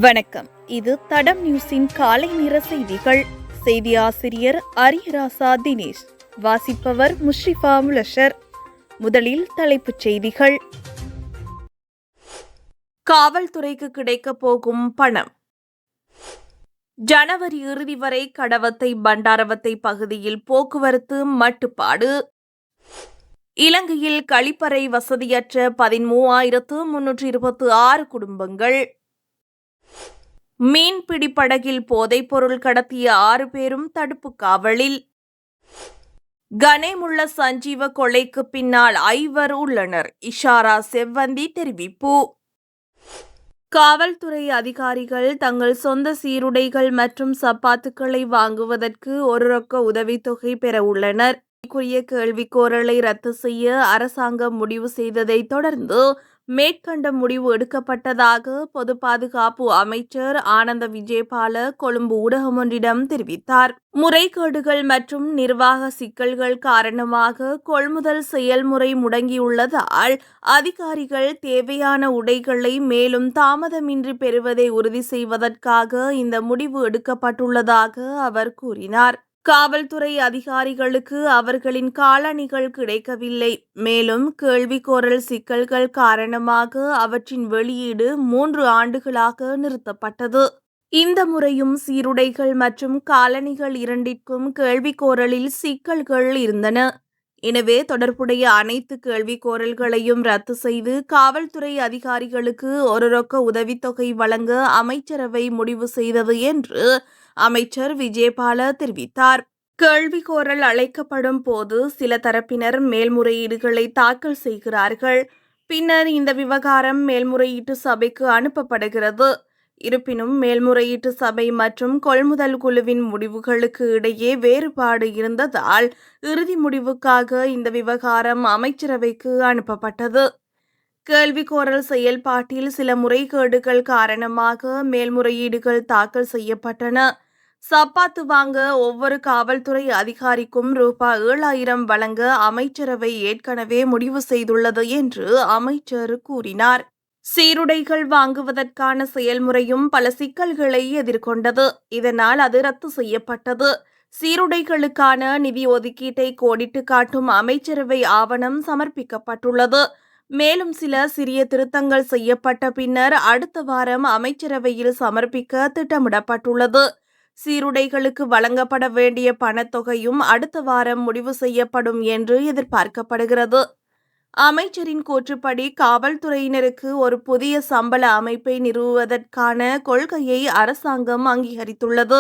வணக்கம். இது தடம் நியூஸின் காலை நேர செய்திகள். செய்தி ஆசிரியர் அரியராசா தினேஷ். வாசிப்பவர் முஷ்ரிஃபா முலஷர். முதலில் தலைப்புச் செய்திகள். காவல்துறைக்கு கிடைக்கப் போகும் பணம். ஜனவரி இறுதி வரை கடவத்தை பண்டாரவத்தை பகுதியில் போக்குவரத்து மட்டுப்பாடு. இலங்கையில் கழிப்பறை வசதியற்ற 13,326 குடும்பங்கள். மீன்பிடி படகில் போதைப்பொருள் கடத்திய 6 பேரும் தடுப்பு காவலில். கனேமுள்ள சஞ்சீவ கொலைக்கு பின்னால் 5 உள்ளனர், இஷாரா செவ்வந்தி தெரிவிப்பு. காவல்துறை அதிகாரிகள் தங்கள் சொந்த சீருடைகள் மற்றும் சப்பாத்துக்களை வாங்குவதற்கு ஒரு ரொக்க உதவித்தொகை பெற உள்ளனர். குறிய கேள்விக்கோரலை ரத்து செய்ய அரசாங்கம் முடிவு செய்ததை தொடர்ந்து மேற்கண்ட முடிவு எடுக்கப்பட்டதாக பொது பாதுகாப்பு அமைச்சர் ஆனந்த விஜயபால கொழும்பு ஊடகம் ஒன்றிடம் தெரிவித்தார். முறைகேடுகள் மற்றும் நிர்வாக சிக்கல்கள் காரணமாக கொள்முதல் செயல்முறை முடங்கியுள்ளதால் அதிகாரிகள் தேவையான உடைகளை மேலும் தாமதமின்றி பெறுவதை உறுதி செய்வதற்காக இந்த முடிவு எடுக்கப்பட்டுள்ளதாக அவர் கூறினார். காவல்துறை அதிகாரிகளுக்கு அவர்களின் காலணிகள் கிடைக்கவில்லை. மேலும் கேள்விக்கோரல் சிக்கல்கள் காரணமாக அவற்றின் வெளியீடு 3 ஆண்டுகளாக நிறுத்தப்பட்டது. இந்த முறையும் சீருடைகள் மற்றும் காலணிகள் இரண்டிற்கும் கேள்விக்கோரலில் சிக்கல்கள் இருந்தன. எனவே தொடர்புடைய அனைத்து கேள்விக்கோரல்களையும் ரத்து செய்து காவல்துறை அதிகாரிகளுக்கு ஒரு ரொக்க உதவித்தொகை வழங்க அமைச்சரவை முடிவு செய்தது என்று அமைச்சர் விஜயபால தெரிவித்தார். கேள்விக்கோரல் அழைக்கப்படும் போது சில தரப்பினர் மேல்முறையீடுகளை தாக்கல் செய்கிறார்கள். பின்னர் இந்த விவகாரம் மேல்முறையீட்டு சபைக்கு அனுப்பப்படுகிறது. இருப்பினும் மேல்முறையீட்டு சபை மற்றும் கொள்முதல் குழுவின் முடிவுகளுக்கு இடையே வேறுபாடு இருந்ததால் இறுதி முடிவுக்காக இந்த விவகாரம் அமைச்சரவைக்கு அனுப்பப்பட்டது. கேள்விக்கோரல் செயல்பாட்டில் சில முறைகேடுகள் காரணமாக மேல்முறையீடுகள் தாக்கல் செய்யப்பட்டன. சப்பாத்து வாங்க ஒவ்வொரு காவல்துறை அதிகாரிக்கும் ரூபாய் 7,000 வழங்க அமைச்சரவை ஏற்கனவே முடிவு செய்துள்ளது என்று அமைச்சர் கூறினார். சீருடைகள் வாங்குவதற்கான செயல்முறையும் பல சிக்கல்களை எதிர்கொண்டது. இதனால் அது ரத்து செய்யப்பட்டது. சீருடைகளுக்கான நிதி ஒதுக்கீட்டை கோடிட்டு காட்டும் அமைச்சரவை ஆவணம் சமர்ப்பிக்கப்பட்டுள்ளது. மேலும் சில சிறிய திருத்தங்கள் செய்யப்பட்ட பின்னர் அடுத்த வாரம் அமைச்சரவையில் சமர்ப்பிக்க திட்டமிடப்பட்டுள்ளது. சீருடைகளுக்கு வழங்கப்பட வேண்டிய பணத்தொகையும் அடுத்த வாரம் முடிவு செய்யப்படும் என்று எதிர்பார்க்கப்படுகிறது. அமைச்சரின் கூற்றுப்படி காவல்துறையினருக்கு ஒரு புதிய சம்பள அமைப்பை நிறுவுவதற்கான கொள்கையை அரசாங்கம் அங்கீகரித்துள்ளது.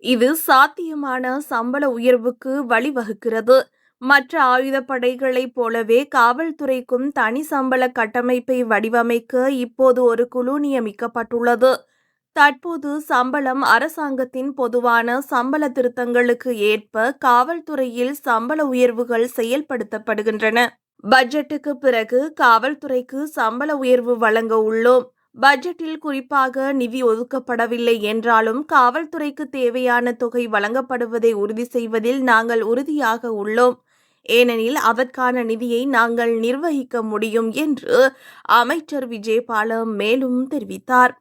இது சாத்தியமான சம்பள உயர்வுக்கு வழிவகுக்கிறது. மற்ற ஆயுதப்படைகளைப் போலவே காவல்துறைக்கும் தனி சம்பள கட்டமைப்பை வடிவமைக்க இப்போது ஒரு குழு நியமிக்கப்பட்டுள்ளது. தற்போது சம்பளம் அரசாங்கத்தின் பொதுவான சம்பள திருத்தங்களுக்கு ஏற்ப காவல்துறையில் சம்பள உயர்வுகள் செயல்படுத்தப்படுகின்றன. பட்ஜெட்டுக்கு பிறகு காவல்துறைக்கு சம்பள உயர்வு வழங்க உள்ளோம். பட்ஜெட்டில் குறிப்பாக நிதி ஒதுக்கப்படவில்லை என்றாலும் காவல்துறைக்கு தேவையான தொகை வழங்கப்படுவதை உறுதி செய்வதில் நாங்கள் உறுதியாக உள்ளோம். ஏனெனில் அதற்கான நிதியை நாங்கள் நிர்வகிக்க முடியும் என்று அமைச்சர் விஜயபால மேலும் தெரிவித்தார்.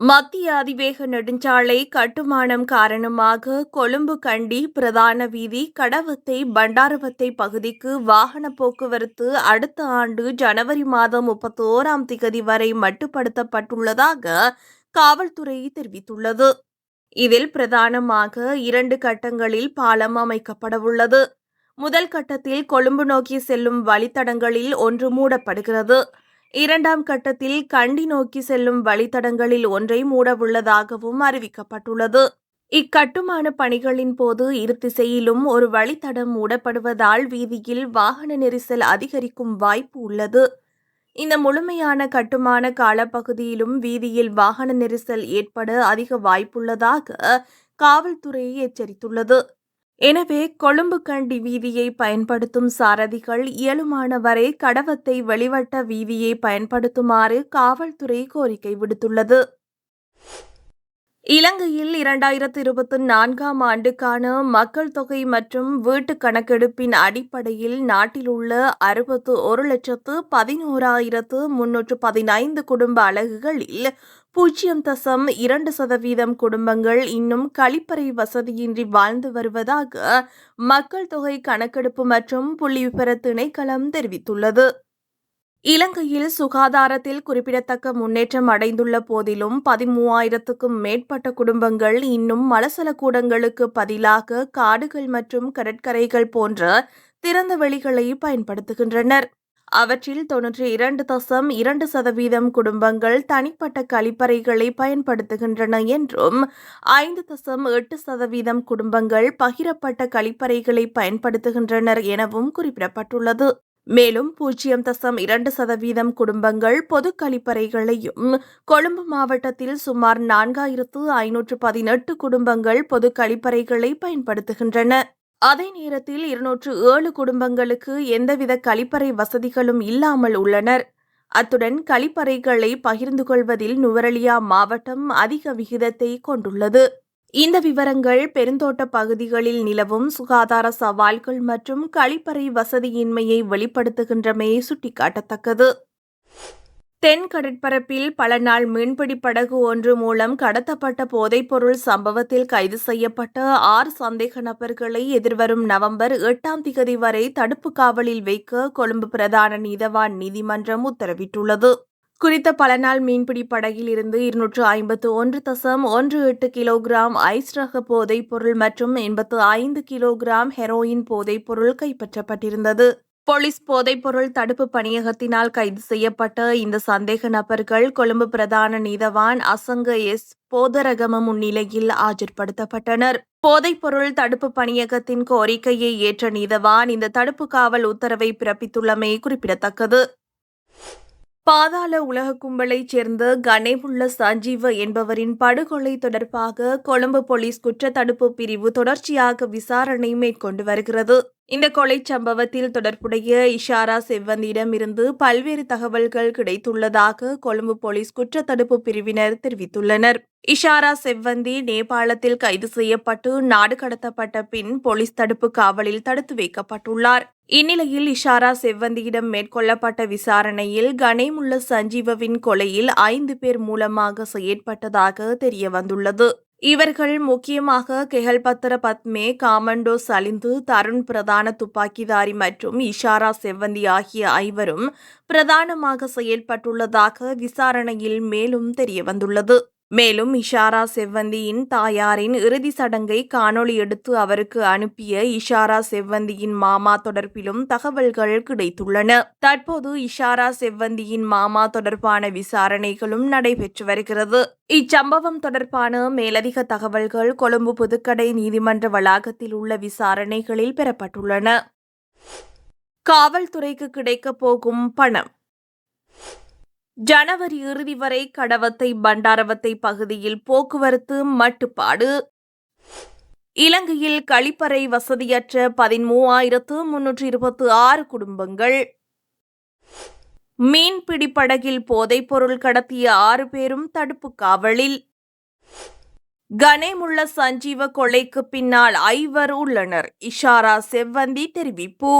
மத்திய அதிவேக நெடுஞ்சாலை கட்டுமானம் காரணமாக கொழும்பு கண்டி பிரதான வீதி கடவத்தை பண்டாரவத்தை பகுதிக்கு வாகன போக்குவரத்து அடுத்த ஆண்டு ஜனவரி மாதம் 31ஆம் திகதி வரை மட்டுப்படுத்தப்பட்டுள்ளதாக காவல்துறை தெரிவித்துள்ளது. இதில் பிரதானமாக 2 கட்டங்களில் பாலம் அமைக்கப்படவுள்ளது. முதல் கட்டத்தில் கொழும்பு நோக்கி செல்லும் வழித்தடங்களில் ஒன்று மூடப்படுகிறது. 2ஆம் கட்டத்தில் கண்டி நோக்கி செல்லும் வழித்தடங்களில் ஒன்றை மூடவுள்ளதாகவும் அறிவிக்கப்பட்டுள்ளது. இக்கட்டுமான பணிகளின் போது இரு திசையிலும் ஒரு வழித்தடம் மூடப்படுவதால் வீதியில் வாகன நெரிசல் அதிகரிக்கும் வாய்ப்பு உள்ளது. இந்த முழுமையான கட்டுமான காலப்பகுதியிலும் வீதியில் வாகன நெரிசல் ஏற்பட அதிக வாய்ப்புள்ளதாக காவல்துறை எச்சரித்துள்ளது. எனவே கொழும்பு கண்டி வீதியை பயன்படுத்தும் சாரதிகள் இயலுமான வரை கடவத்தை வெளிவட்ட வீதியை பயன்படுத்துமாறு காவல்துறை கோரிக்கை விடுத்துள்ளது. இலங்கையில் 2024ஆம் ஆண்டுக்கான மக்கள் தொகை மற்றும் வீட்டு கணக்கெடுப்பின் அடிப்படையில் நாட்டில் உள்ள 61,11,315 குடும்ப அலகுகளில் 0.2% குடும்பங்கள் இன்னும் கழிப்பறை வசதியின்றி வாழ்ந்து வருவதாக மக்கள் தொகை கணக்கெடுப்பு மற்றும் புள்ளிவிபர திணைக்களம் தெரிவித்துள்ளது. இலங்கையில் சுகாதாரத்தில் குறிப்பிடத்தக்க முன்னேற்றம் அடைந்துள்ள போதிலும் 13,000க்கும் மேற்பட்ட குடும்பங்கள் இன்னும் மலசல கூடங்களுக்கு பதிலாக காடுகள் மற்றும் கடற்கரைகள் போன்ற திறந்த வெளிகளை பயன்படுத்துகின்றனர். அவற்றில் 92.2% குடும்பங்கள் தனிப்பட்ட கழிப்பறைகளை பயன்படுத்துகின்றன என்றும் 5.8% குடும்பங்கள் பகிரப்பட்ட கழிப்பறைகளை பயன்படுத்துகின்றனர் எனவும் குறிப்பிடப்பட்டுள்ளது. மேலும் 0.2% குடும்பங்கள் பொது கழிப்பறைகளையும், கொழும்பு மாவட்டத்தில் சுமார் 4,518 குடும்பங்கள் பொது கழிப்பறைகளை பயன்படுத்துகின்றன. அதே நேரத்தில் 207 குடும்பங்களுக்கு எந்தவித கழிப்பறை வசதிகளும் இல்லாமல் உள்ளனர். அத்துடன் கழிப்பறைகளை பகிர்ந்து கொள்வதில் நுவரெலியா மாவட்டம் அதிக விகிதத்தை கொண்டுள்ளது. இந்த விவரங்கள் பெருந்தோட்ட பகுதிகளில் நிலவும் சுகாதார சவால்கள் மற்றும் கழிப்பறை வசதியின்மையை வெளிப்படுத்துகின்றமை சுட்டிக்காட்டத்தக்கது. தென் கடற்பரப்பில் பல நாள் மீன்பிடி படகு ஒன்று மூலம் கடத்தப்பட்ட போதைப்பொருள் சம்பவத்தில் கைது செய்யப்பட்ட 6 சந்தேக நபர்களை எதிர்வரும் நவம்பர் 8ஆம் தேதி வரை தடுப்பு காவலில் வைக்க கொழும்பு பிரதான நீதவான் நீதிமன்றம் உத்தரவிட்டுள்ளது. குறித்த பல நாள் மீன்பிடி படகில் இருந்து 251.18 கிலோகிராம் ஐஸ் ரக போதைப்பொருள் மற்றும் 85 கிலோகிராம் ஹெரோயின் போதைப்பொருள் கைப்பற்றப்பட்டிருந்தது. போலீஸ் போதைப்பொருள் தடுப்பு பணியகத்தினால் கைது செய்யப்பட்ட இந்த சந்தேக நபர்கள் கொழும்பு பிரதான நீதவான் அசங்க எஸ் போதரகம முன்னிலையில் ஆஜர்படுத்தப்பட்டனர். போதைப்பொருள் தடுப்பு பணியகத்தின் கோரிக்கையை ஏற்ற நீதவான் இந்த தடுப்பு காவல் உத்தரவை பிறப்பித்துள்ளமை குறிப்பிடத்தக்கது. பாதாள உலக கும்பலைச் சேர்ந்த கனேமுள்ள சஞ்சீவ என்பவரின் படுகொலை தொடர்பாக கொழும்பு போலீஸ் குற்றத்தடுப்பு பிரிவு தொடர்ச்சியாக விசாரணை மேற்கொண்டு வருகிறது. இந்த கொலை சம்பவத்தில் தொடர்புடைய இஷாரா செவ்வந்தியிடமிருந்து பல்வேறு தகவல்கள் கிடைத்துள்ளதாக கொழும்பு போலீஸ் குற்றத்தடுப்பு பிரிவினர் தெரிவித்துள்ளனர். இஷாரா செவ்வந்தி நேபாளத்தில் கைது செய்யப்பட்டு நாடு கடத்தப்பட்ட பின் போலீஸ் தடுப்பு காவலில் தடுத்து வைக்கப்பட்டுள்ளார். இந்நிலையில் இஷாரா செவ்வந்தியிடம் மேற்கொள்ளப்பட்ட விசாரணையில் கனேமுள்ள சஞ்சீவவின் கொலையில் 5 பேர் மூலமாக செயற்பட்டதாக தெரியவந்துள்ளது. இவர்கள் முக்கியமாக கெஹல்பத்திர பத்மே, காமண்டோ சலிந்து, தருண் பிரதான துப்பாக்கிதாரி மற்றும் இஷாரா செவ்வந்தி ஆகிய 5வரும் பிரதானமாக செயல்பட்டுள்ளதாக விசாரணையில் மேலும் தெரியவந்துள்ளது. மேலும் இஷாரா செவ்வந்தியின் தாயாரின் இறுதி சடங்கை காணொளி எடுத்து அவருக்கு அனுப்பிய இஷாரா செவ்வந்தியின் மாமா தொடர்பிலும் தகவல்கள் கிடைத்துள்ளன. தற்போது இஷாரா செவ்வந்தியின் மாமா தொடர்பான விசாரணைகளும் நடைபெற்று வருகிறது. இச்சம்பவம் தொடர்பான மேலதிக தகவல்கள் கொழும்பு புதுக்கடை நீதிமன்ற வளாகத்தில் உள்ள விசாரணைகளில் பெறப்பட்டுள்ளன. காவல்துறைக்கு கிடைக்கப் போகும் பணம். ஜனவரி இறுதி வரை கடவத்தை பண்டாரவத்தை பகுதியில் போக்குவரத்து மட்டுப்பாடு. இலங்கையில் கழிப்பறை வசதியற்ற 13,326 குடும்பங்கள். மீன்பிடி படகில் போதைப்பொருள் கடத்திய 6 பேரும் தடுப்பு காவலில். கனேமுள்ள சஞ்சீவ கொலைக்கு பின்னால் 5 உள்ளனர், இஷாரா செவ்வந்தி தெரிவிப்பு.